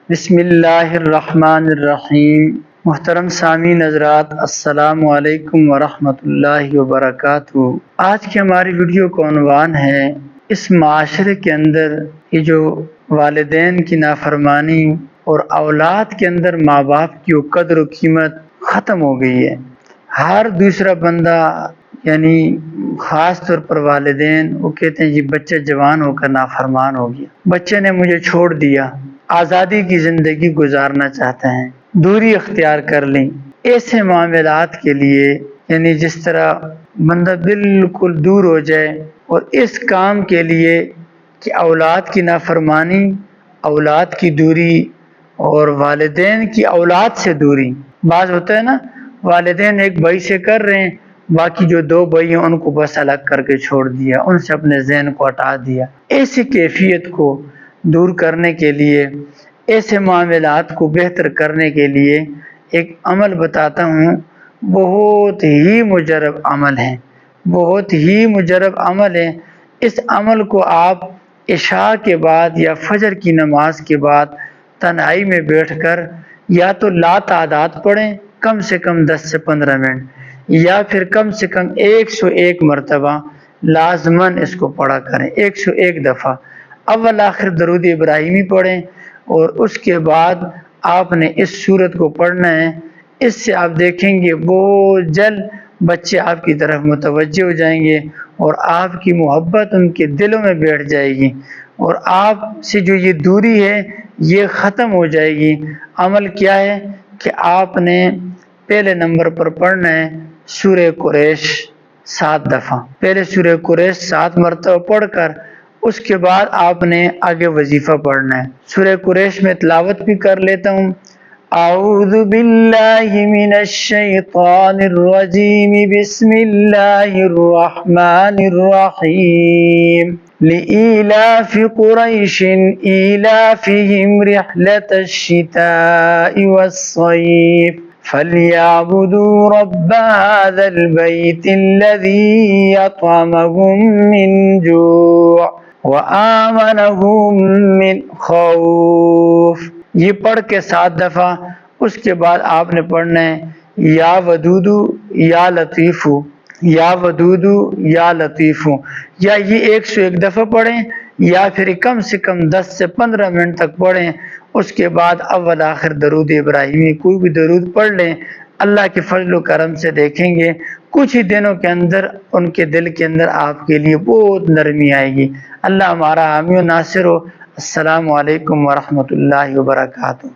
بسم اللہ الرحمن الرحیم۔ محترم سامعین حضرات، السلام علیکم ورحمۃ اللہ وبرکاتہ۔ آج کی ہماری ویڈیو کا عنوان ہے اس معاشرے کے اندر یہ جو والدین کی نافرمانی اور اولاد کے اندر ماں باپ کی قدر و قیمت ختم ہو گئی ہے۔ ہر دوسرا بندہ یعنی خاص طور پر والدین وہ کہتے ہیں جی بچہ جوان ہو کر نافرمان ہو گیا، بچے نے مجھے چھوڑ دیا، آزادی کی زندگی گزارنا چاہتے ہیں، دوری اختیار کر لیں۔ ایسے معاملات کے لیے یعنی جس طرح بندہ بالکل دور ہو جائے اور اس کام کے لیے کہ اولاد کی نافرمانی، اولاد کی دوری اور والدین کی اولاد سے دوری۔ بعض ہوتا ہے نا والدین ایک بھائی سے کر رہے ہیں، باقی جو دو بھائی ہیں ان کو بس الگ کر کے چھوڑ دیا، ان سے اپنے ذہن کو ہٹا دیا۔ ایسی کیفیت کو دور کرنے کے لیے، ایسے معاملات کو بہتر کرنے کے لیے ایک عمل بتاتا ہوں، بہت ہی مجرب عمل ہے، بہت ہی مجرب عمل ہے۔ اس عمل کو آپ عشاء کے بعد یا فجر کی نماز کے بعد تنہائی میں بیٹھ کر یا تو لا تعداد پڑھیں، کم سے کم 10 سے 15 منٹ، یا پھر کم سے کم 101 مرتبہ لازماً اس کو پڑھا کریں، 101 دفعہ۔ اول آخر درود ابراہیمی پڑھیں اور اس کے بعد آپ نے اس سورت کو پڑھنا ہے۔ اس سے آپ دیکھیں گے بہت جلد بچے آپ کی طرف متوجہ ہو جائیں گے اور آپ کی محبت ان کے دلوں میں بیٹھ جائے گی اور آپ سے جو یہ دوری ہے یہ ختم ہو جائے گی۔ عمل کیا ہے کہ آپ نے پہلے نمبر پر پڑھنا ہے سورہ قریش 7 دفعہ، پہلے سورہ قریش 7 مرتبہ پڑھ کر اس کے بعد آپ نے آگے وظیفہ پڑھنا ہے۔ سورہ قریش میں تلاوت بھی کر لیتا ہوں۔ اعوذ باللہ من الشیطان الرجیم، بسم اللہ الرحمن الرحیم، لإیلاف قریش ایلافہم رحلة الشتاء والصیف، فلیعبدوا رب هذا البیت الذی اطعمهم من جوع وآمنهم من خوف۔ یہ پڑھ کے 7 دفعہ اس کے بعد آپ نے پڑھنا ہے یا ودودو یا لطیفو، یا ودودو یا لطیفو، یا یہ 101 دفعہ پڑھیں یا پھر کم سے کم 10 سے 15 منٹ تک پڑھیں۔ اس کے بعد اول آخر درود ابراہیمی کوئی بھی درود پڑھ لیں۔ اللہ کے فضل و کرم سے دیکھیں گے کچھ ہی دنوں کے اندر ان کے دل کے اندر آپ کے لیے بہت نرمی آئے گی۔ اللہ ہمارا حامی و ناصر ہو۔ السلام علیکم ورحمۃ اللہ وبرکاتہ۔